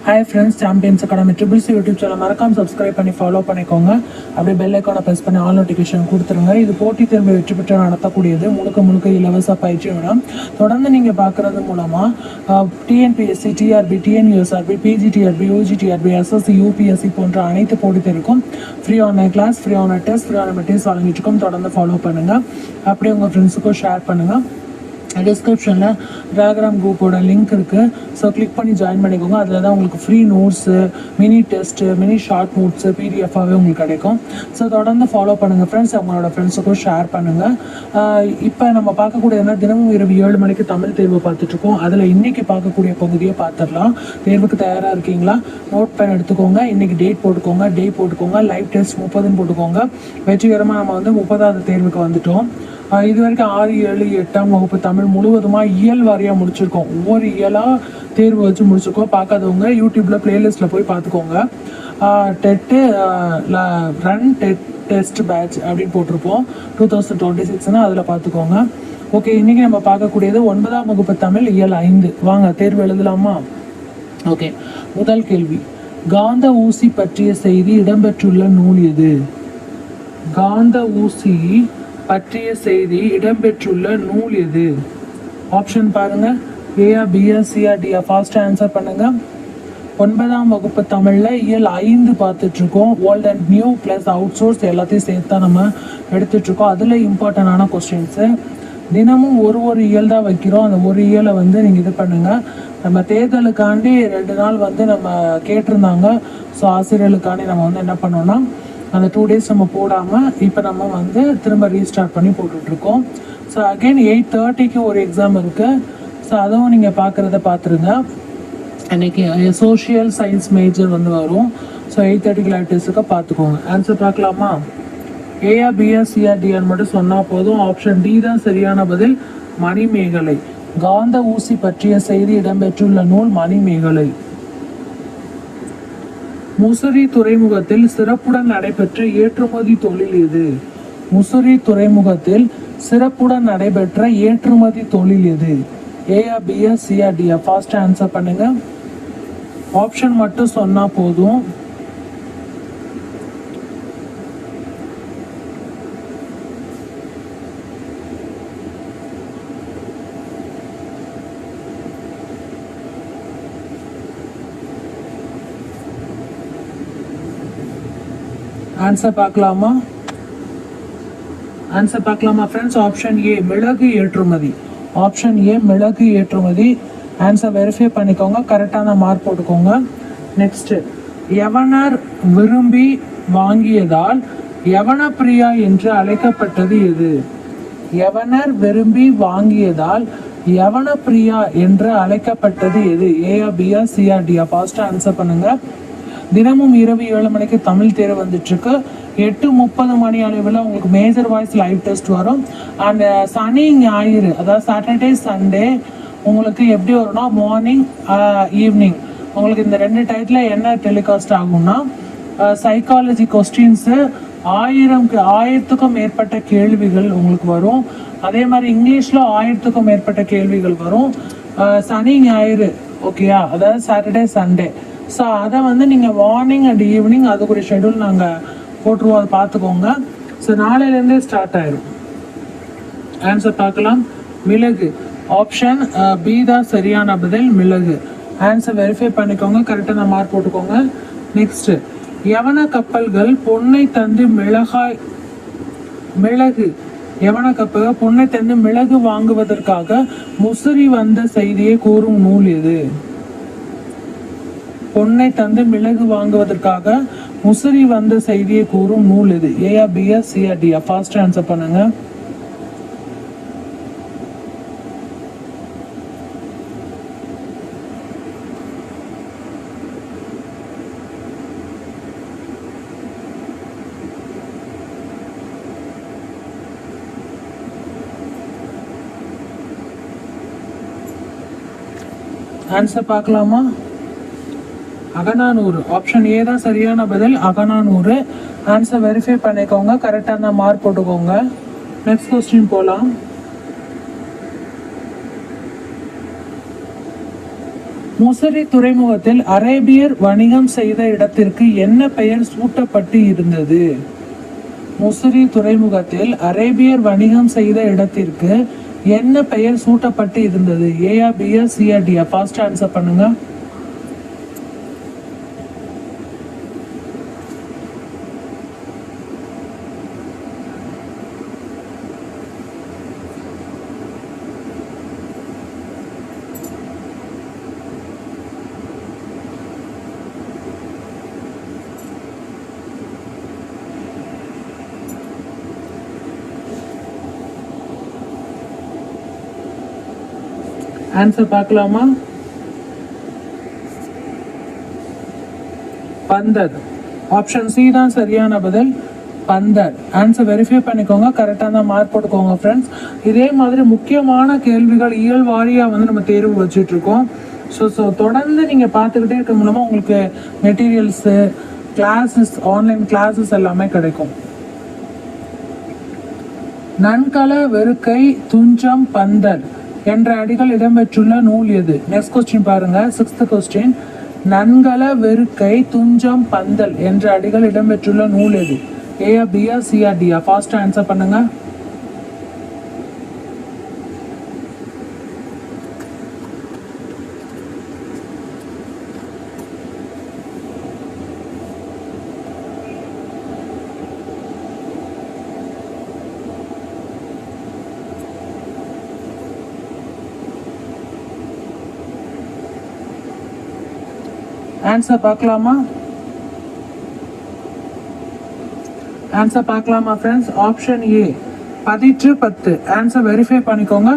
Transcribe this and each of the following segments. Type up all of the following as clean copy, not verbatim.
Hi friends, Champions Academy Triple C YouTube channel மறக்காம subscribe பண்ணி follow பண்ணிக்கோங்க. அப்படியே பெல் ஐகானை பிரஸ் பண்ணி ஆல் நோட்டிஃபிகேஷன் கொடுத்துருங்க. இது போட்டித் தேர்வு வெற்றி பெற்று நடத்தக்கூடியது முழுக்க இலவச பயிற்சி விடம். தொடர்ந்து நீங்கள் பார்க்குறது மூலமாக TNPSC, TRB, TNUSRB, PGTRB, UGTRB, SSC, UPSC போன்ற அனைத்து போட்டித் தேர்வுக்கும் free online class, free online test, free online materials வழங்கிட்டுருக்கோம். தொடர்ந்து ஃபாலோ பண்ணுங்கள். அப்படியே உங்கள் ஃப்ரெண்ட்ஸுக்கும் ஷேர் பண்ணுங்கள். டிஸ்கிரிப்ஷனில் டெலகிராம் குரூப்போட லிங்க் இருக்குது. ஸோ கிளிக் பண்ணி ஜாயின் பண்ணிக்கோங்க. அதில் தான் உங்களுக்கு free notes, mini test, mini short notes பிடிஎஃபாகவே உங்களுக்கு கிடைக்கும். ஸோ தொடர்ந்து ஃபாலோ பண்ணுங்கள் ஃப்ரெண்ட்ஸ். அவங்களோட ஃப்ரெண்ட்ஸுக்கும் ஷேர் பண்ணுங்கள். இப்போ நம்ம பார்க்கக்கூடியதுனா தினமும் இரவு 7 மணிக்கு தமிழ் தேர்வு பார்த்துட்ருக்கோம். அதில் இன்றைக்கி பார்க்கக்கூடிய பகுதியை பார்த்துடலாம். தேர்வுக்கு தயாராக இருக்கீங்களா? நோட் பேன் எடுத்துக்கோங்க. இன்றைக்கி டேட் போட்டுக்கோங்க, டே போட்டுக்கோங்க. லைவ் டெஸ்ட் 30ன்னு போட்டுக்கோங்க. வெற்றிகரமாக நம்ம 30வது தேர்வுக்கு வந்துட்டோம். இது வரைக்கும் 6, 7, 8ஆம் வகுப்பு தமிழ் முழுவதுமாக இயல் வாரியாக முடிச்சிருக்கோம். ஒவ்வொரு இயலாக தேர்வு வச்சு முடிச்சிருக்கோம். பார்க்காதவங்க யூடியூப்பில் ப்ளேலிஸ்ட்டில் போய் பார்த்துக்கோங்க. டெட்டு ரன் டெஸ்ட் பேட்ச் அப்படின்னு போட்டிருப்போம் 2026ன்னு அதில் பார்த்துக்கோங்க. ஓகே, இன்றைக்கி நம்ம பார்க்கக்கூடியது 9ஆம் வகுப்பு தமிழ் இயல் 5. வாங்க தேர்வு எழுதலாமா? ஓகே, முதல் கேள்வி, காந்த ஊசி பற்றிய செய்தி இடம்பெற்றுள்ள நூல் எது? காந்த ஊசி பற்றிய செய்தி இடம்பெற்றுள்ள நூல் எது? ஆப்ஷன் பாருங்க. ஏஆ, பிஆ, சிஆ, டிஆ. ஃபாஸ்ட் ஆன்சர் பண்ணுங்க. 9ஆம் வகுப்பு தமிழில் இயல் 5 பார்த்துட்ருக்கோம். Old and new plus out source எல்லாத்தையும் சேர்த்து தான் நம்ம எடுத்துட்ருக்கோம். அதில் இம்பார்ட்டண்டான கொஸ்டின்ஸு தினமும் ஒரு இயல் தான் வைக்கிறோம். அந்த ஒரு இயலை நீங்கள் இது பண்ணுங்கள். நம்ம தேர்தலுக்காண்டி 2 நாள் நம்ம கேட்டிருந்தாங்க. ஸோ ஆசிரியர்களுக்காண்டி நம்ம என்ன பண்ணோன்னா அந்த 2 days நம்ம போடாமல் இப்போ நம்ம திரும்ப ரீஸ்டார்ட் பண்ணி போட்டுட்ருக்கோம். ஸோ அகெயின் 8:30க்கு ஒரு எக்ஸாம் இருக்குது. ஸோ அதுவும் நீங்கள் பார்த்துருங்க. அன்றைக்கி சோஷியல் சயின்ஸ் மேஜர் வரும். ஸோ 8:30க்கு லைவ் டெஸ்ட்டுக்கு பார்த்துக்கோங்க. ஆன்சர் பார்க்கலாமா? ஏஆ, பிஆ, சிஆ, டிஆன்னு மட்டும் சொன்னால் போதும். ஆப்ஷன் டி தான் சரியான பதில், மணிமேகலை. காந்த ஊசி பற்றிய செய்தி இடம்பெற்றுள்ள நூல் மணிமேகலை. முசிறி துறைமுகத்தில் சிறப்புடன் நடைபெற்ற ஏற்றுமதி தொழில் எது? முசிறி துறைமுகத்தில் சிறப்புடன் நடைபெற்ற ஏற்றுமதி தொழில் எது? ஏஆ, பிஆ, சிஆ, டிஆ. ஃபாஸ்ட் ஆன்சர் பண்ணுங்க. ஆப்ஷன் மட்டும் சொன்னா போதும். ஆன்சர் பார்க்கலாமா ஃப்ரெண்ட்ஸ்? ஆப்ஷன் ஏ, மிளகு ஏற்றுமதி. ஆப்ஷன் ஏ, மிளகு ஏற்றுமதி. ஆன்சர் வெரிஃபை பண்ணிக்கோங்க. கரெக்டான மார்க் போட்டுக்கோங்க. நெக்ஸ்ட், யவனர் விரும்பி வாங்கியதால் யவனப்பிரியா என்று அழைக்கப்பட்டது எது? யவனர் விரும்பி வாங்கியதால் யவனப்பிரியா என்று அழைக்கப்பட்டது எது? ஏஆ, பிஆ, சிஆ, டிஆ. ஃபாஸ்ட் ஆன்சர் பண்ணுங்க. தினமும் இரவு 7 மணிக்கு தமிழ் தேர்வு வந்துட்டுருக்கு. 8:30 மணி அளவில் உங்களுக்கு மேஜர் வாய்ஸ் லைவ் டெஸ்ட் வரும். அண்ட் சனி ஞாயிறு, அதாவது சாட்டர்டே சண்டே உங்களுக்கு எப்படி வரும்னா மார்னிங், ஈவினிங் உங்களுக்கு இந்த 2 டயத்தில் என்ன டெலிகாஸ்ட் ஆகும்னா சைக்காலஜி கொஸ்டின்ஸு 1000க்கும் மேற்பட்ட கேள்விகள் உங்களுக்கு வரும். அதே மாதிரி இங்கிலீஷில் 1000க்கும் மேற்பட்ட கேள்விகள் வரும். சனி ஞாயிறு, ஓகேயா, அதாவது சாட்டர்டே சண்டே. ஸோ அதை நீங்கள் மார்னிங் அண்ட் ஈவினிங் அதுக்குரிய ஷெடியூல் நாங்கள் போட்டுருவோம். அதை பார்த்துக்கோங்க. ஸோ நாளையிலேருந்தே ஸ்டார்ட் ஆயிடும். ஆன்சர் பார்க்கலாம். மிளகு. ஆப்ஷன் பி தான் சரியான பதில், மிளகு. ஆன்சர் வெரிஃபை பண்ணிக்கோங்க. கரெக்டான மார்க் போட்டுக்கோங்க. நெக்ஸ்ட்டு, யவன கப்பல்கள் பொன்னை தந்து மிளகு யவன கப்பல்கள் பொன்னை தந்து மிளகு வாங்குவதற்காக முசிறி வந்த செய்தியை கூறும் நூல் எது? பொன்னை தந்து மிளகு வாங்குவதற்காக முசிறி வந்த செய்தியை கூறும் நூல் எது? ஏஆ, பிஆ, சிஆ, டிஆ. ஃபாஸ்ட் ஆன்சர் பண்ணுங்க. ஆன்சர் பார்க்கலாமா? அகநானூறு. ஆப்ஷன் ஏ தான் சரியான பதில், அகநானூறு. ஆன்சர் வெரிஃபை பண்ணிக்கோங்க. கரெக்டான மார்க் போட்டுக்கோங்க. நெக்ஸ்ட் கொஸ்டின் போகலாம். முசிறி துறைமுகத்தில் அரேபியர் வணிகம் செய்த இடத்திற்கு என்ன பெயர் சூட்டப்பட்டு இருந்தது? முசிறி துறைமுகத்தில் அரேபியர் வணிகம் செய்த இடத்திற்கு என்ன பெயர் சூட்டப்பட்டு இருந்தது? ஏயா, பியா, சியா, டியா? ஃபாஸ்ட் ஆன்சர் பண்ணுங்க. ஆன்சர் பார்க்கலாமா? பந்தர். ஆப்ஷன் சி தான் சரியான பதில், பந்தர். ஆன்சர் வெரிஃபை பண்ணிக்கோங்க, கரெக்டாக தான் மார்க் போட்டுக்கோங்க ஃப்ரெண்ட்ஸ். இதே மாதிரி முக்கியமான கேள்விகள் இயல் வாரியாக வந்து நம்ம தேர்வு வச்சுட்ருக்கோம். ஸோ தொடர்ந்து நீங்கள் பார்த்துக்கிட்டே இருக்க மூலமாக உங்களுக்கு மெட்டீரியல்ஸு, கிளாஸஸ், ஆன்லைன் கிளாஸஸ் எல்லாமே கிடைக்கும். நன்கல வெறுக்கை துஞ்சம் பந்தர் என்ற அடிகள் இடம்பெற்றுள்ள நூல் எது? நெக்ஸ்ட் கொஸ்டின் பாருங்க, 6th கொஸ்டின். நன்கல வெறுக்கை துஞ்சம் பந்தல் என்ற அடிகள் இடம்பெற்றுள்ள நூல் எது? ஏயா, பியா, சியா, டியா? ஃபாஸ்ட் ஆன்சர் பண்ணுங்க. ஆன்சர் பார்க்கலாமா? ஆன்சர் பார்க்கலாமா ஃப்ரெண்ட்ஸ்? ஆப்ஷன் ஏ, பதிற்று பத்து. ஆன்சர் வெரிஃபை பண்ணிக்கோங்க,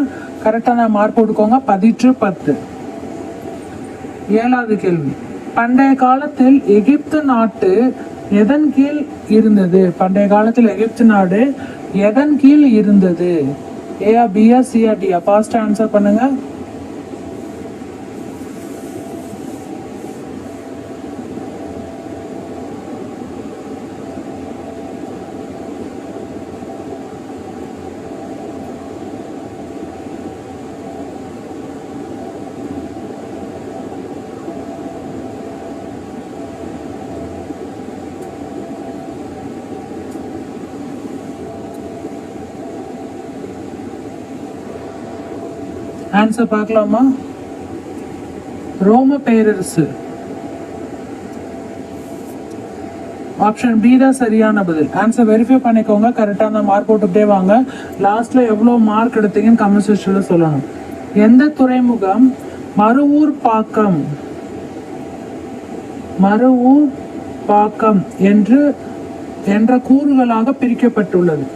கரெக்டான மார்க் போட்டுக்கோங்க. பதிற்று பத்து. 7வது கேள்வி. பண்டைய காலத்தில் எகிப்து நாட்டு எதன் கீழ் இருந்தது? பண்டைய காலத்தில் எகிப்து நாடு எதன் கீழ் இருந்தது? ஏயா, பியா, சியா, டியா? ஃபாஸ்ட் ஆன்சர் பண்ணுங்க. ஆன்சர் பார்க்கலாமா? ரோம பேரரசு. ஆப்ஷன் பி தான் சரியான பதில். ஆன்சர் வெரிஃபை பண்ணிக்கோங்க, கரெக்டான மார்க் போட்டுக்கிட்டே வாங்க. லாஸ்ட்ல எவ்வளோ மார்க் எடுத்தீங்கன்னு கமெண்ட் செக்ஷன்ல சொல்லணும். எந்த துறைமுகம் மறுவூர் பாக்கம் என்ற கூறுகளாக பிரிக்கப்பட்டுள்ளது?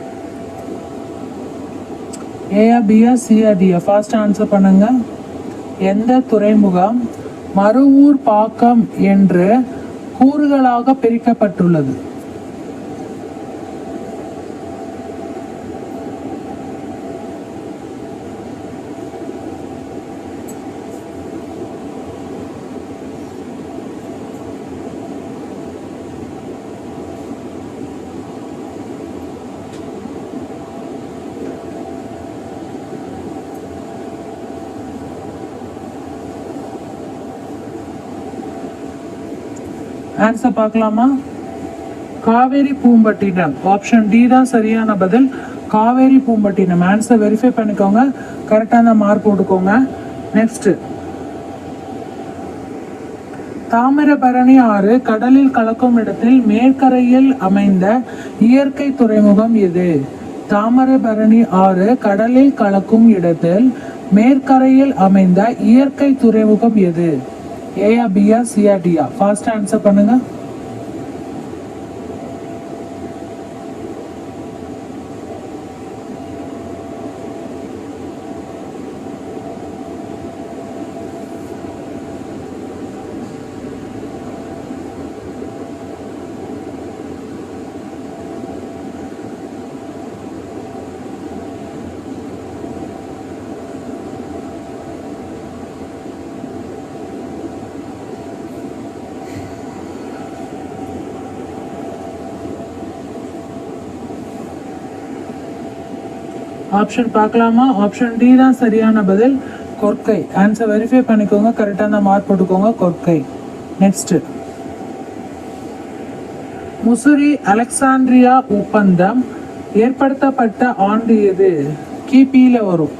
ஏயா, பியா, சியா, டியா? ஃபாஸ்ட் ஆன்சர் பண்ணுங்க. எந்த துறைமுகம் மறுவூர் பாக்கம் என்று கூறுகளாக பிரிக்கப்பட்டுள்ளது? ஆன்சர் பார்க்கலாமா? காவேரி பூம்பட்டினம். ஆப்ஷன் டி தான் சரியான பதில், காவேரி பூம்பட்டினம். ஆன்சர் வெரிஃபை பண்ணிக்கோங்க, கரெக்டான மார்க் போட்டுக்கோங்க. நெக்ஸ்ட், தாமிரபரணி ஆறு கடலில் கலக்கும் இடத்தில் மேற்கரையில் அமைந்த இயற்கை துறைமுகம் எது? தாமிரபரணி ஆறு கடலில் கலக்கும் இடத்தில் மேற்கரையில் அமைந்த இயற்கை துறைமுகம் எது? ஏயா, பியா, சியா, டியா? ஃபாஸ்ட் ஆன்சர் பண்ணுங்க. ஆப்ஷன் பார்க்கலாமா? ஆப்ஷன் டி தான் சரியான பதில், கொற்கை. ஆன்சர் வெரிஃபை பண்ணிக்கோங்க, கரெக்டான மார்க் போட்டுக்கோங்க. கொற்கை. நெக்ஸ்ட், முசிறி அலெக்சாண்ட்ரியா ஒப்பந்தம் ஏற்படுத்தப்பட்ட ஆண்டு எது? கிபியில வரும்.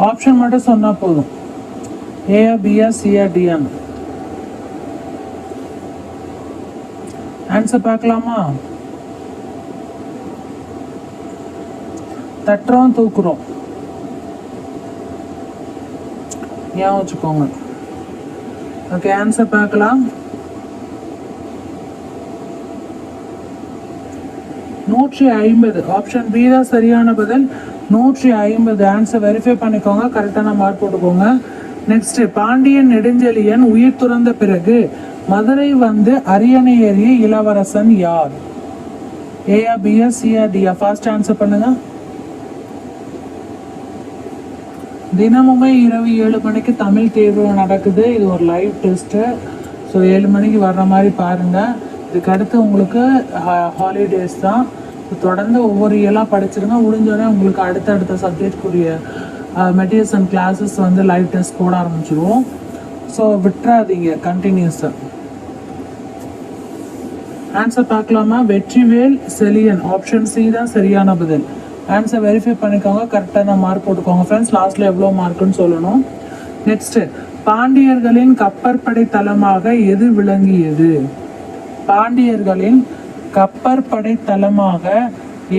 ஆப்ஷன் மட்டும் சொன்னா போதும். ஏயா, பியா, சியா, டியான்னு. ஆன்சர் பார்க்கலாமா? தட்டுறோம், தூக்குறோம், ஏன் வச்சுக்கோங்க. ஓகே, ஆன்சர் பார்க்கலாம். 150. ஆப்ஷன் பி தான் சரியான பதில். 150. ஆன்சர் வெரிஃபை பண்ணிக்கோங்க, கரெக்டான மார்க் போட்டுக்கோங்க. நெக்ஸ்ட், பாண்டியன் நெடுஞ்செழியன் உயிர் துறந்த பிறகு மதுரை வந்து அரியணை ஏறிய இளவரசன் யார்? ஏயா, பியா, சியா, டியா? ஃபாஸ்ட் ஆன்சர் பண்ணுங்க. தினமுமே இரவு 7 மணிக்கு தமிழ் தேர்வு நடக்குது. இது ஒரு லைவ் டெஸ்ட்டு. ஸோ 7 மணிக்கு வர்ற மாதிரி பாருங்கள். இதுக்கு அடுத்து உங்களுக்கு ஹாலிடேஸ் தான். தொடர்ந்து ஒவ்வொரு இயலாக படிச்சிருங்க. முடிஞ்சோடனே உங்களுக்கு அடுத்தடுத்த சப்ஜெக்ட்குரிய மெட்டீரியல்ஸ் அண்ட் கிளாஸஸ் வந்து லைவ் டெஸ்ட் போட ஆரம்பிச்சிடுவோம். ஸோ விட்டுறாதீங்க, கண்டினியூஸாக. ஆன்சர் பார்க்கலாமா? வெற்றிவேல் செலியன். ஆப்ஷன் சி தான் சரியான பதில். ஆன்சர் வெரிஃபை பண்ணிக்கோங்க, கரெக்டான மார்க் போட்டுக்கோங்க ஃப்ரெண்ட்ஸ். லாஸ்ட்டில் எவ்வளோ மார்க்குன்னு சொல்லணும். நெக்ஸ்ட்டு, பாண்டியர்களின் கப்பற்படை தளமாக எது விளங்கியது? பாண்டியர்களின் கப்பற்படை தளமாக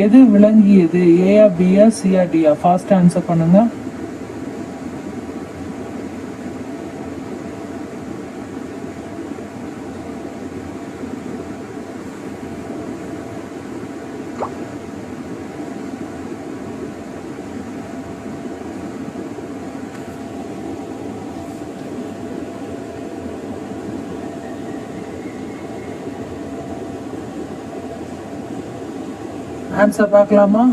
எது விளங்கியது? ஏயா, பியா, சியா, டியா? ஃபாஸ்ட் ஆன்சர் பண்ணுங்க. ஆன்சர் பார்க்கலாமா?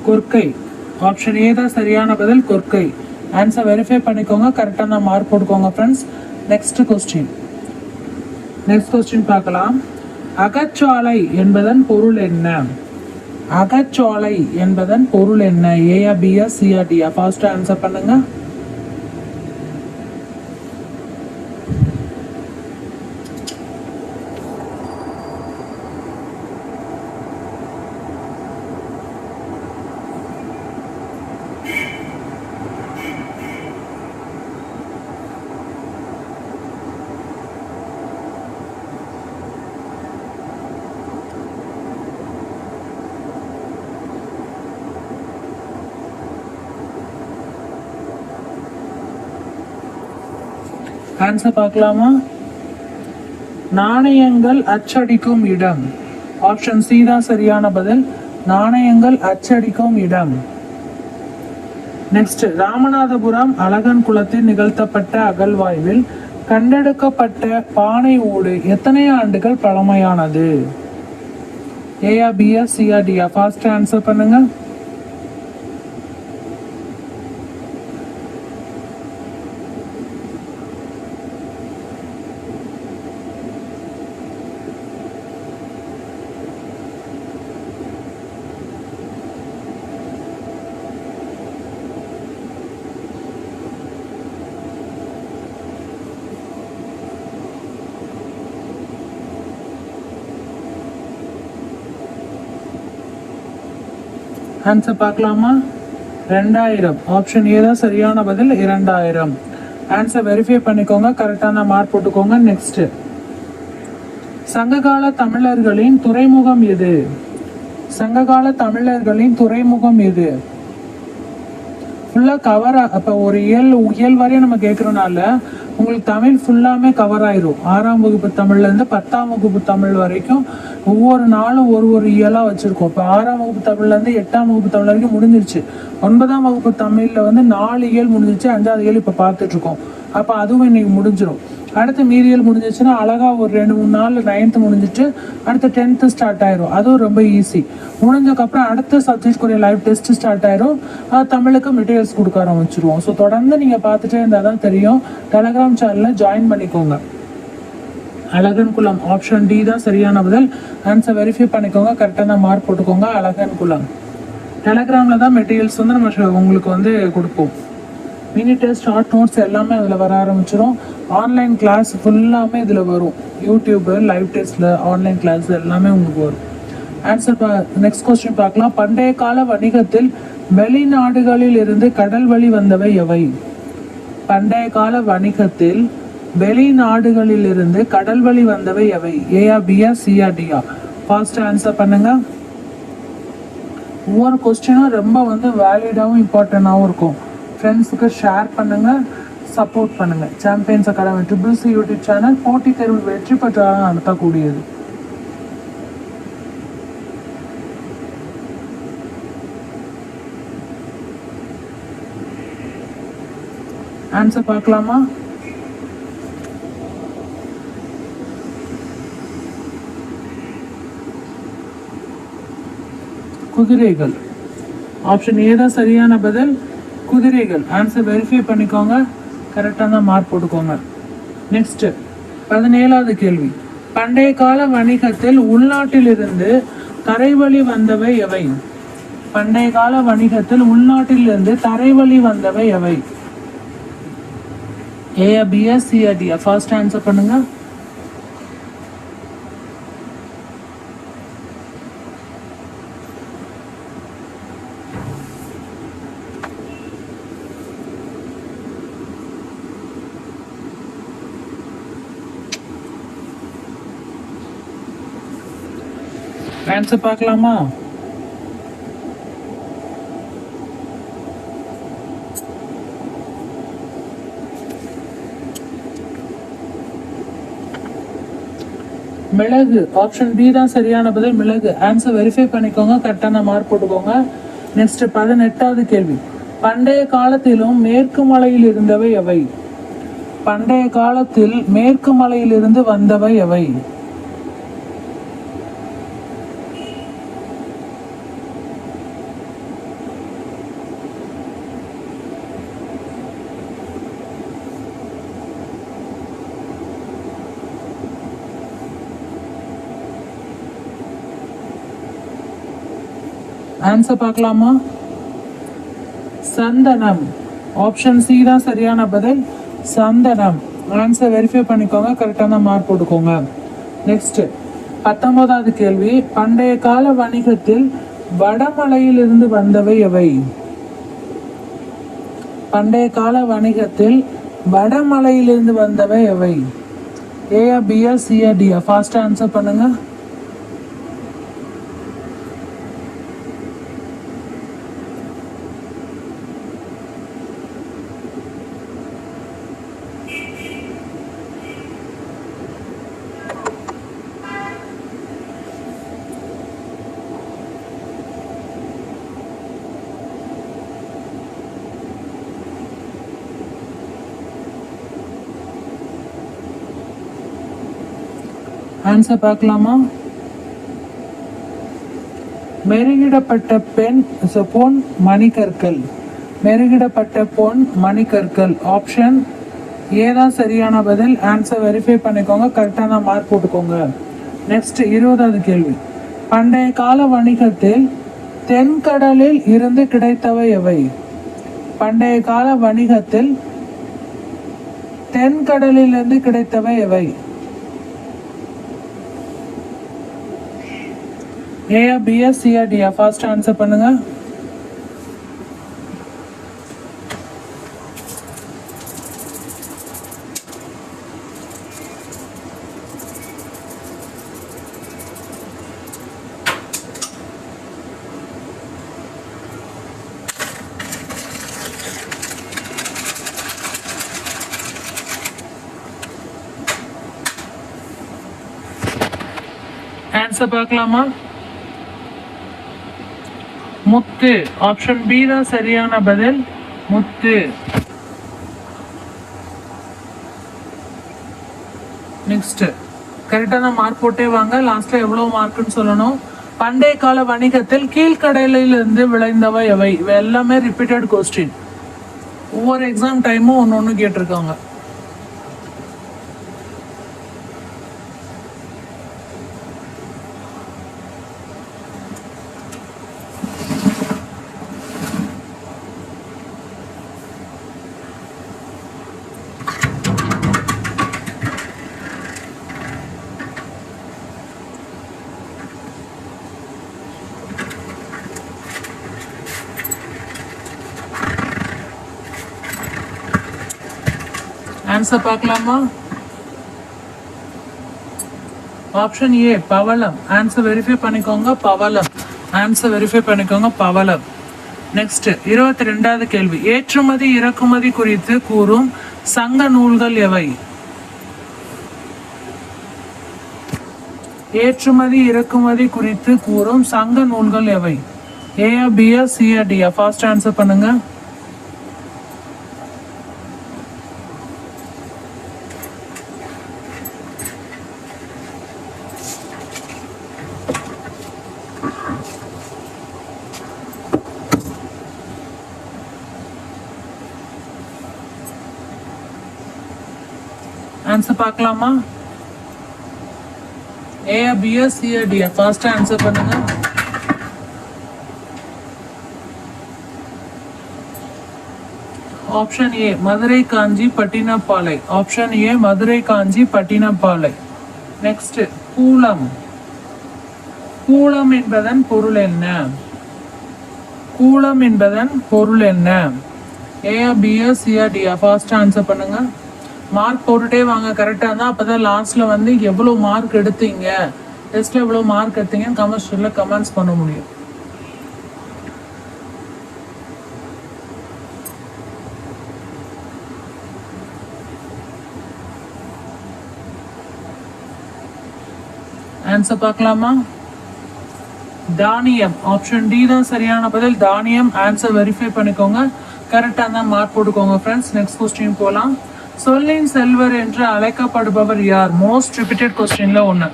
கொற்கை. ஆப்ஷன் ஏ தான் சரியான பதில், கொற்கை. ஆன்சர் வெரிஃபை பண்ணிக்கோங்க, கரெக்டான மார்க் போட்டுக்கோங்க ஃப்ரெண்ட்ஸ். நெக்ஸ்ட் கொஸ்டின் பார்க்கலாம். அகச்சாலை என்பதன் பொருள் என்ன? அகச்சாலை என்பதன் பொருள் என்ன? ஏயா, பியா, சியா, டியா? ஃபாஸ்ட் ஆன்சர் பண்ணுங்க. ஆன்சர் பார்க்கலாமா? நாணயங்கள் அச்சடிக்கும் இடம். ஆப்ஷன் சி தான் சரியான பதில். நாணயங்கள் அச்சடிக்கும் இடம். நெக்ஸ்ட், ராமநாதபுரம் அழகன் குளத்தில் நிகழ்த்தப்பட்ட அகழ்வாய்வில் கண்டெடுக்கப்பட்ட பானை ஓடு எத்தனை ஆண்டுகள் பழமையானது? ஏயா, பியா, சியா, டியா? ஃபாஸ்ட் ஆன்சர் பண்ணுங்க. ஆன்சர் பார்க்கலாமா? 2000. ஆப்ஷன் ஏ தான் சரியான பதில், 2000. ஆன்சர் வெரிஃபை பண்ணிக்கோங்க, கரெக்டான மார்க் போட்டுக்கோங்க. நெக்ஸ்ட், சங்ககால தமிழர்களின் துறைமுகம் எது? சங்ககால தமிழர்களின் துறைமுகம் எது? ஃபுல்லாக கவர். அப்போ ஒரு இயல் வரையும் நம்ம கேட்குறனால உங்களுக்கு தமிழ் ஃபுல்லாமே கவர் ஆயிரும். 6ஆம் வகுப்பு தமிழ்லேருந்து 10ஆம் வகுப்பு தமிழ் வரைக்கும் ஒவ்வொரு நாளும் ஒரு இயலாக வச்சுருக்கோம். இப்போ 6ஆம் வகுப்பு தமிழ்லேருந்து 8ஆம் வகுப்பு தமிழ் வரைக்கும் முடிஞ்சிருச்சு. 9ஆம் வகுப்பு தமிழில் வந்து 4 இயல் முடிஞ்சிருச்சு. 5வது இயல் இப்போ பார்த்துட்ருக்கோம். அப்போ அதுவும் இன்னைக்கு முடிஞ்சிடும். அடுத்து மீறியல் முடிஞ்சிச்சுன்னா அழகாக ஒரு 2-3 நாள் 9th முடிஞ்சிட்டு அடுத்து 10th ஸ்டார்ட் ஆயிரும். அதுவும் ரொம்ப ஈஸி. முடிஞ்சதுக்கப்புறம் அடுத்த சப்ஜெக்ட்க்குரிய லைவ் டெஸ்ட் ஸ்டார்ட் ஆயிரும். தமிழுக்கு மெட்டீரியல்ஸ் கொடுக்க ஆரம்பிச்சிருவோம். ஸோ தொடர்ந்து நீங்கள் பார்த்துட்டே இருந்தால் தான் தெரியும். டெலகிராம் சேனலில் ஜாயின் பண்ணிக்கோங்க. அழகன் குளம் ஆப்ஷன் டி தான் சரியான பதில். ஆன்சர் வெரிஃபை பண்ணிக்கோங்க, கரெக்டான மார்க் போட்டுக்கோங்க. அழகன் குளம் டெலகிராமில் தான் மெட்டீரியல்ஸ் வந்து நம்ம உங்களுக்கு வந்து கொடுப்போம். மினி டெஸ்ட், ஷார்ட் நோட்ஸ் எல்லாமே அதில் வர ஆரம்பிச்சிடும். ஆன்லைன் கிளாஸ் ஃபுல்லாமே இதில் வரும். யூடியூப்பு லைவ் டெஸ்ட்டில் ஆன்லைன் கிளாஸ் எல்லாமே உங்களுக்கு வரும். ஆன்சர் நெக்ஸ்ட் கொஸ்டின் பார்க்கலாம். பண்டைய கால வணிகத்தில் வெளிநாடுகளில் இருந்து கடல் வழி வந்தவை எவை? பண்டைய கால வணிகத்தில் வெளிநாடுகளில் இருந்து கடல் வழி வந்தவை எவை? ஏயா, பியா, சியா, டியா? ஃபாஸ்ட் ஆன்சர் பண்ணுங்க. ஒவ்வொரு கொஸ்டினும் ரொம்ப வந்து வேலிடாகவும் இம்பார்ட்டண்ட்டாகவும் இருக்கும். ஃப்ரெண்ட்ஸுக்கு ஷேர் பண்ணுங்கள், சப்போர்ட் பண்ணுங்கள். சாம்பியன்ஸ் அகாடமி ட்ரிபிள்சி யூடியூப் சேனல் போட்டித் தேர்வில் வெற்றி பெற்றாலும் நடத்தக்கூடியது. ஆன்சர் பார்க்கலாமா? குதிரைகள். ஆப்ஷன் ஏ தான் சரியான பதில். குதிரைகள். ஆன்சர் வெரிஃபை பண்ணிக்கோங்க, கரெக்டான மார்க் போட்டுக்கோங்க. நெக்ஸ்ட் 17வது கேள்வி. பண்டைய கால வணிகத்தில் உள்நாட்டிலிருந்து தரைவழி வந்தவை எவை? பண்டைய கால வணிகத்தில் உள்நாட்டிலிருந்து தரைவழி வந்தவை எவை? ஏயா, பியா, சியா, டியா? ஃபர்ஸ்ட் ஆன்சர் பண்ணுங்க. ஆன்சர் பார்க்கலாமா? மிளகு. ஆப்ஷன் பி தான் சரியான பதில், மிளகு. ஆன்சர் வெரிஃபை பண்ணிக்கோங்க, கரெக்டான மார்க் போட்டுக்கோங்க. நெக்ஸ்ட் 18வது கேள்வி. பண்டைய காலத்திலும் மேற்கு மலையில் இருந்தவை எவை? பண்டைய காலத்தில் மேற்கு மலையில் இருந்து வந்தவை எவை? ஆன்சர் பார்க்கலாமா? சந்தனம். ஆப்ஷன் சி தான் சரியான பதில், சந்தனம். ஆன்சர் வெரிஃபை பண்ணிக்கோங்க, கரெக்டான மார்க் போட்டுக்கோங்க. நெக்ஸ்ட் 19வது கேள்வி. பண்டைய கால வணிகத்தில் வடமலையில் இருந்து வந்தவை எவை? பண்டைய கால வணிகத்தில் வடமலையிலிருந்து வந்தவை எவை? ஏயா, பியா, சியா, டியா? ஃபாஸ்ட் ஆன்சர் பண்ணுங்க. ஆன்சர் பார்க்கலாமா? மெருகிடப்பட்ட பொன் மணிக்கற்கள். மெருகிடப்பட்ட பொன் மணிக்கற்கள். ஆப்ஷன் ஏ தான் சரியான பதில். ஆன்சர் வெரிஃபை பண்ணிக்கோங்க, கரெக்டான மார்க் போட்டுக்கோங்க. நெக்ஸ்ட் 20வது கேள்வி. பண்டைய கால வணிகத்தில் தென்கடலில் இருந்து கிடைத்தவை எவை? பண்டைய கால வணிகத்தில் தென்கடலிலிருந்து கிடைத்தவை எவை? ஏயா, பியா, சியா, டியா? ஃபாஸ்ட் ஆன்சர் பண்ணுங்க. ஆன்சர் பார்க்கலாமா? முத்து. ஆப்ஷன் பி தான் சரியான பதில், முத்து. நெக்ஸ்ட் கரெக்டான மார்க் போட்டே வாங்க. லாஸ்ட்ல எவ்வளவு மார்க்குன்னு சொல்லணும். பண்டைய கால வணிகத்தில் கீழ்கடலிலிருந்து விளைந்தவை எவை? இவை எல்லாமே ரிப்பீட்டட் கொஸ்டின். ஒவ்வொரு எக்ஸாம் டைமும் ஒன்று கேட்டிருக்காங்க. ஆன்சர் பார்க்கலாமா? ஆப்ஷன் ஏ பவளம். ஆன்சர் வெரிஃபை பண்ணிக்கோங்க. பவளம். ஆன்சர் வெரிஃபை பண்ணிக்கோங்க. பவளம். நெக்ஸ்ட் 22வது கேள்வி. ஏற்றுமதி இறக்குமதி குறித்து கூறும் சங்க நூல்கள் எவை? ஏற்றுமதி இறக்குமதி குறித்து கூறும் சங்க நூல்கள் எவை? ஏயா பியா சியா டியா? ஃபாஸ்ட் ஆன்சர் பண்ணுங்க. ஆன்சர் பார்க்கலாமா? ஏ பியா சியா டியா? ஃபாஸ்ட் ஆன்சர் பண்ணுங்க. Option A Madurai Kanchi Pattinappalai. Option A Madurai Kanchi Pattinappalai. Next கூலம். கூலம் என்பதன் பொருள் என்ன? கூலம் என்பதன் பொருள் என்ன? ஏ பியா சியா டியா? ஃபாஸ்ட் ஆன்சர் பண்ணுங்க. மார்க் போட்டுட்டே வாங்க. கரெக்டாக தான் அப்போதான் லாஸ்ட்ல வந்து எவ்வளோ மார்க் எடுத்தீங்க, டெஸ்ட்ல எவ்வளோ மார்க் எடுத்தீங்கன்னு கமெண்ட்ஸ்ல கமெண்ட்ஸ் பண்ண முடியும். ஆன்சர் பார்க்கலாமா? தானியம். ஆப்ஷன் டி தான் சரியான பதில். தானியம். ஆன்சர் வெரிஃபை பண்ணிக்கோங்க. கரெக்டாக தான் மார்க் போட்டுக்கோங்க ஃப்ரெண்ட்ஸ். நெக்ஸ்ட் கொஸ்டின் போகலாம். சொல்லின் செல்வர் என்று அழைக்கப்படுபவர் யார்? மோஸ்ட் ரிப்பீட்டட் கொஸ்டின்ல ஒன்று.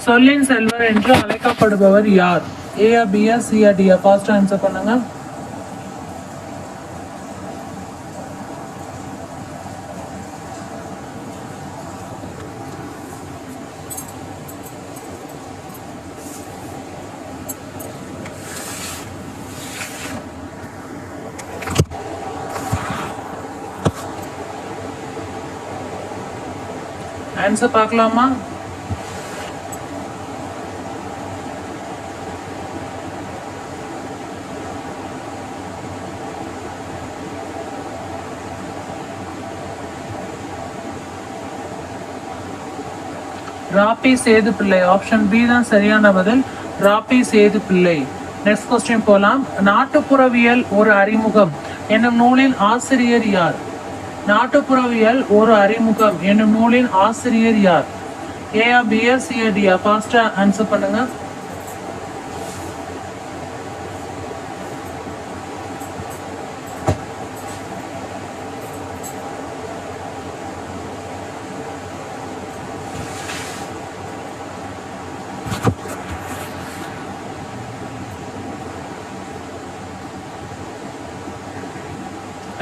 சொல்லின் செல்வர் என்று அழைக்கப்படுபவர் யார்? ஏயா பியா சியா டியா? ஃபாஸ்ட் ஆன்சர் பண்ணுங்க. ஆன்சர் பார்க்கலாமா? ராபி சேது பிள்ளை. ஆப்ஷன் பி தான் சரியான பதில். ராபி சேது பிள்ளை. நெக்ஸ்ட் கொஸ்டின் போலாம். நாட்டுப்புறவியல் ஒரு அறிமுகம் என்னும் நூலின் ஆசிரியர் யார்? நாட்டுப்புறவியல் ஒரு அறிமுகம் என்னும் நூலின் ஆசிரியர் யார்? ஏயா பியா சியா டியா? ஃபாஸ்டா ஆன்சர் பண்ணுங்க.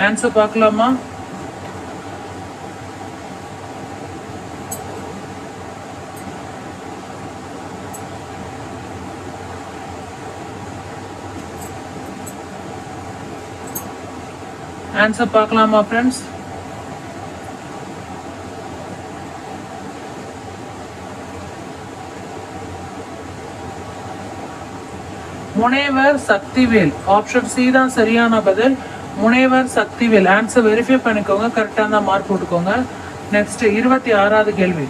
ஆன்சர் பார்க்கலாமா? ஆன்சர் பார்க்கலாமா ஃப்ரெண்ட்ஸ்? முனைவர் சக்திவேல். ஆப்ஷன் சி தான் சரியான பதில். முனைவர் சக்திவேல். ஆன்சர் வெரிஃபை பண்ணிக்கோங்க. கரெக்டாக தான் மார்க் போட்டுக்கோங்க. நெக்ஸ்ட் 26வது கேள்வி.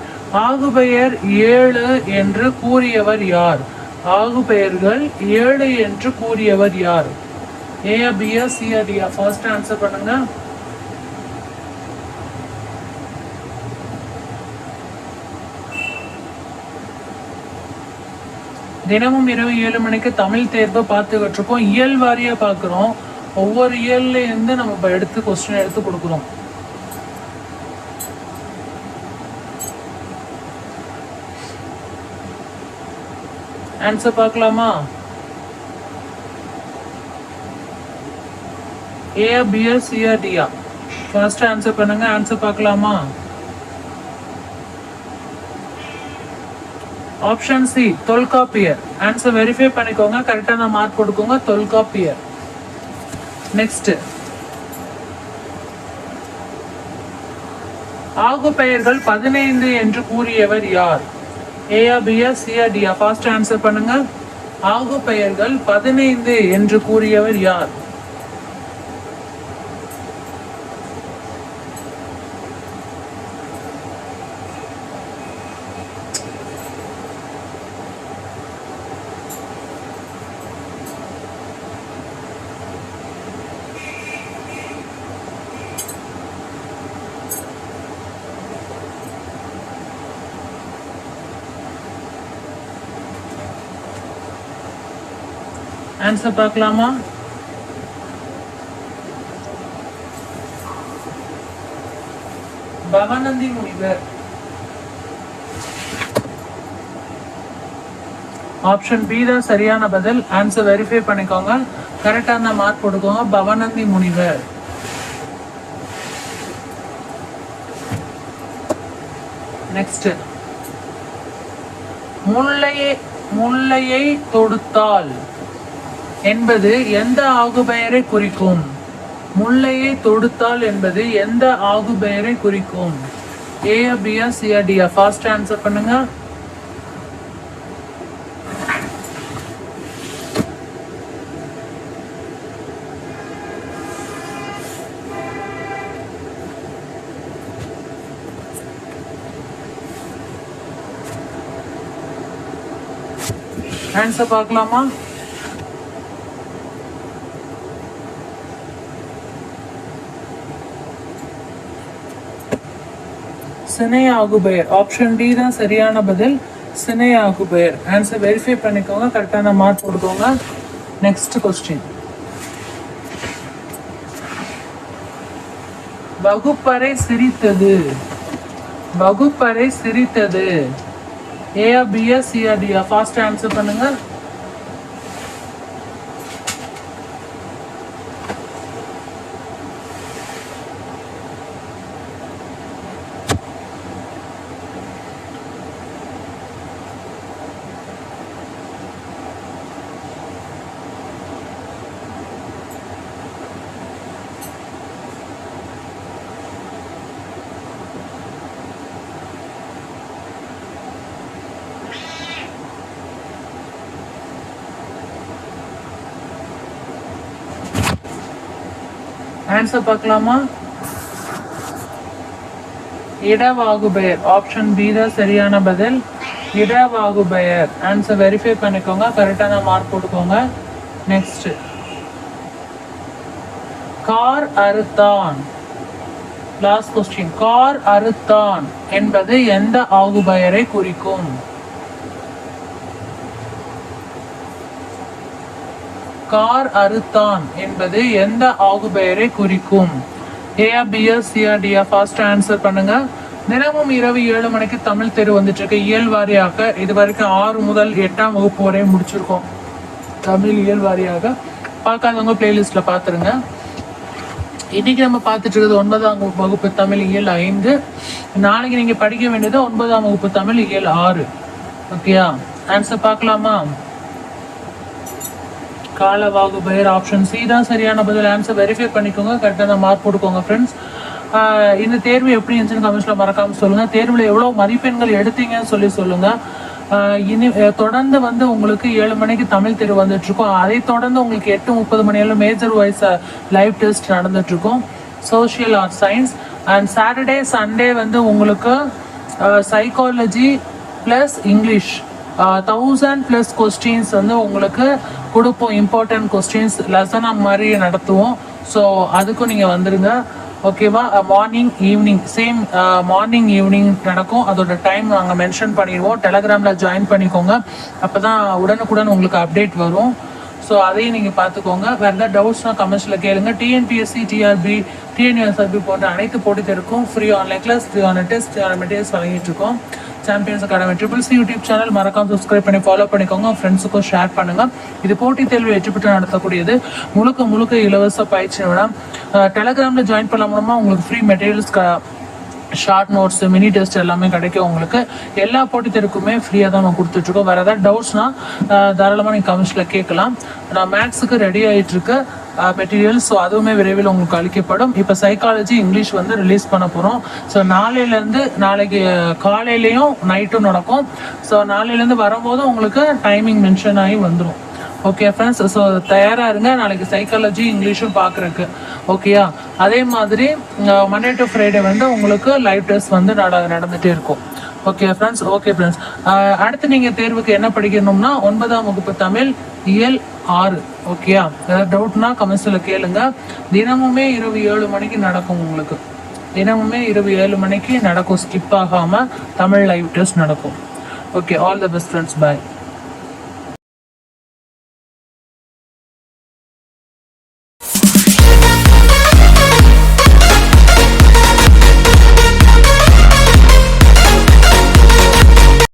ஆகுபெயர் 7 என்று கூறியவர் யார்? ஆகுபெயர்கள் 7 என்று கூறியவர் யார்? ஏயா பியா சியா டியா? ஃபர்ஸ்ட் ஆன்சர் பண்ணுங்க. தினமும் இரவு 7 மணிக்கு தமிழ் தேர்வு பார்த்துக்கிட்டு இருக்கோம். இயல் வாரியா பார்க்குறோம். ஒவ்வொரு இயல்ல இருந்து நம்ம எடுத்து கொஸ்டின் எடுத்து கொடுக்குறோம். ஆன்சர் பார்க்கலாமா? ஏயா பியா சியா டியா? ஃபர்ஸ்ட் ஆன்சர் பண்ணுங்க. ஆன்சர் பார்க்கலாமா? Option C Tolkappiyar. Answer verify பண்ணிக்கோங்க, கரெக்டான மார்க் கொடுக்கோங்க. தொல்காப்பியர். நெக்ஸ்ட், ஆகு பெயர்கள் 15 என்று கூறியவர் யார்? ஏயா பியா சியா டியா? ஃபாஸ்ட் ஆன்சர் பண்ணுங்க. ஆகு பெயர்கள் 15 என்று கூறியவர் யார்? ஆன்சர் பார்க்கலாமா? பவனந்தி முனிவர். ஆப்ஷன் பி தான் சரியான பதில். ஆன்சர் வெரிஃபை பண்ணிக்கோங்க, கரெக்டான மார்க் கொடுக்கோங்க. பவனந்தி முனிவர். நெக்ஸ்ட், முல்லையை தொடுத்தால் என்பது எந்த ஆகுபெயரை குறிக்கும்? முல்லையை தொடுத்தால் என்பது எந்த ஆகுபெயரை குறிக்கும்? ஏயா பியா சியா டியா? ஃபாஸ்ட் ஆன்சர் பண்ணுங்க. ஆன்சர் பார்க்கலாமா? சினை ஆகுபெயர். ஆப்ஷன் டி தான் சரியான பதில். சினை ஆகுபெயர். ஆன்சர் வெரிஃபை பண்ணிக்கோங்க, கரெக்டான மார்க் கொடுக்கோங்க. நெக்ஸ்ட் கொஸ்டின், வகுப்பறை சிரித்தது. வகுப்பறை சிரித்தது ஏயா பியா சியா டியா? ஃபாஸ்ட் ஆன்சர் பண்ணுங்க. ஆன்சர் பார்க்கலாமா? இடவாகுபெயர். ஆப்ஷன் பி தான் சரியான பதில். இடவாகுபெயர். ஆன்சர் வெரிஃபை பண்ணிக்கோங்க, கரெக்டான மார்க் கொடுக்கோங்க. நெக்ஸ்ட், கார் அறுத்தான். லாஸ்ட் கொஸ்டின், கார் அறுத்தான் என்பது எந்த ஆகுபெயரை குறிக்கும்? கார் அறுத்தான் என்பது எந்த ஆகுபெயரை குறிக்கும்? ஏயா பியா சியா டியா? ஃபாஸ்ட் ஆன்சர் பண்ணுங்க. தினமும் இரவு 7 மணிக்கு தமிழ் தெரு வந்துட்டு இருக்கு. இயல் வாரியாக இது வரைக்கும் 6 முதல் 8ஆம் வகுப்பு வரை முடிச்சிருக்கோம். தமிழ் இயல் வாரியாக பார்க்காதவங்க பிளேலிஸ்ட்ல பாத்துருங்க. இன்னைக்கு நம்ம பார்த்துட்டு இருக்கிறது 9ஆம் வகுப்பு தமிழ் இயல் 5. நாளைக்கு நீங்க படிக்க வேண்டியது 9ஆம் வகுப்பு தமிழ் இயல் 6. ஓகேயா? ஆன்சர் பார்க்கலாமா? காலவாகுபெயர். ஆப்ஷன் சி தான் சரியான பதில். ஆன்சர் வெரிஃபை பண்ணிக்கோங்க, கரெக்டான மார்க் கொடுக்கோங்க. ஃப்ரெண்ட்ஸ், இந்த தேர்வு எப்படி இருந்துச்சுன்னு கமெண்ட்ஸ்ல மறக்காம சொல்லுங்க. தேர்வுல எவ்வளவு மதிப்பெண்கள் எடுத்தீங்கன்னு சொல்லுங்க. இனி தொடர்ந்து வந்து உங்களுக்கு 7 மணிக்கு தமிழ் தேர்வு வந்துட்டு இருக்கும். அதை தொடர்ந்து உங்களுக்கு 8:30 மணி மேஜர் வாய்ஸ் லைவ் டெஸ்ட் நடந்துட்டு இருக்கும். Social or science. And Saturday Sunday வந்து உங்களுக்கு சைக்காலஜி பிளஸ் இங்கிலீஷ் 1000+ கொஸ்டின்ஸ் வந்து உங்களுக்கு கொடுப்போம். இம்பார்ட்டன்ட் கொஸ்டின்ஸ் லெசனாக மாதிரி நடத்துவோம். ஸோ அதுக்கும் நீங்கள் வந்துடுங்க. ஓகேவா? Morning evening same morning evening நடக்கும். அதோட டைம் நாங்கள் மென்ஷன் பண்ணிடுவோம். டெலகிராமில் ஜாயின் பண்ணிக்கோங்க, அப்போ தான் உடனுக்குடன் உங்களுக்கு அப்டேட் வரும். ஸோ அதையும் நீங்கள் பார்த்துக்கோங்க. வேறு ஏதாவது டவுட்ஸ்னால் கமெண்ட்ஸில் கேளுங்க. டிஎன்பிஎஸ்சி, டிஆர்பி, டிஎன்யூஎஸ்ஆர்பி போன்ற அனைத்து போட்டித் தேர்வுக்கும் ஃப்ரீ ஆன்லைன் கிளாஸ், ஃப்ரீ ஆன டெஸ்ட், ஃப்ரீ ஆன மெட்டீரியல்ஸ் வழங்கிட்டு இருக்கோம். Champions academy triples YouTube channel மறக்காம சப்ஸ்கிரைப் பண்ணி ஃபாலோ பண்ணிக்கோங்க, ஃப்ரெண்ட்ஸுக்கும் ஷேர் பண்ணுங்க. இது போட்டித் தேர்வு வெற்றி பெற்று நடத்தக்கூடியது, முழுக்க முழுக்க இலவச பயிற்சி நிறுவனம். டெலகிராம்ல ஜாயின் பண்ண மூலமா உங்களுக்கு free materials, short notes, mini test எல்லாமே கிடைக்கும். உங்களுக்கு எல்லா போட்டித் தேர்வுக்குமே ஃப்ரீயாக தான் நம்ம கொடுத்துட்ருக்கோம். வேறு ஏதாவது டவுட்ஸ்னா தாராளமாக நீங்கள் கமெண்ட்ஸில் கேட்கலாம். நான் மேக்ஸுக்கு ரெடி ஆகிட்டு இருக்கு மெட்டீரியல், ஸோ அதுவுமே விரைவில் உங்களுக்கு அளிக்கப்படும். இப்போ சைக்காலஜி இங்கிலீஷ் வந்து ரிலீஸ் பண்ண போகிறோம். ஸோ நாளையிலேருந்து நாளைக்கு காலையிலையும் நைட்டும் நடக்கும். ஸோ நாளையிலேருந்து வரும்போது உங்களுக்கு டைமிங் மென்ஷன் ஆகி வந்துடும். ஓகே ஃப்ரெண்ட்ஸ், ஸோ தயாராக இருங்க நாளைக்கு சைக்காலஜி இங்கிலீஷும் பார்க்குறக்கு. ஓகேயா, அதே மாதிரி மண்டே டு ஃப்ரைடே வந்து உங்களுக்கு லைவ் டெஸ்ட் வந்து நடந்துகிட்டே இருக்கும். Okay friends. அடுத்து நீங்கள் தேர்வுக்கு என்ன படிக்கணும்னா 9ஆம் வகுப்பு தமிழ் இயல் 6. ஓகேயா, ஏதாவது டவுட்னா கமெண்ட்ஸில் கேளுங்க. தினமுமே இரவு 7 மணிக்கு நடக்கும். உங்களுக்கு தினமுமே இரவு 7 மணிக்கு நடக்கும், ஸ்கிப் ஆகாமல் தமிழ் லைவ் டெஸ்ட் நடக்கும். Okay, all the best friends, bye.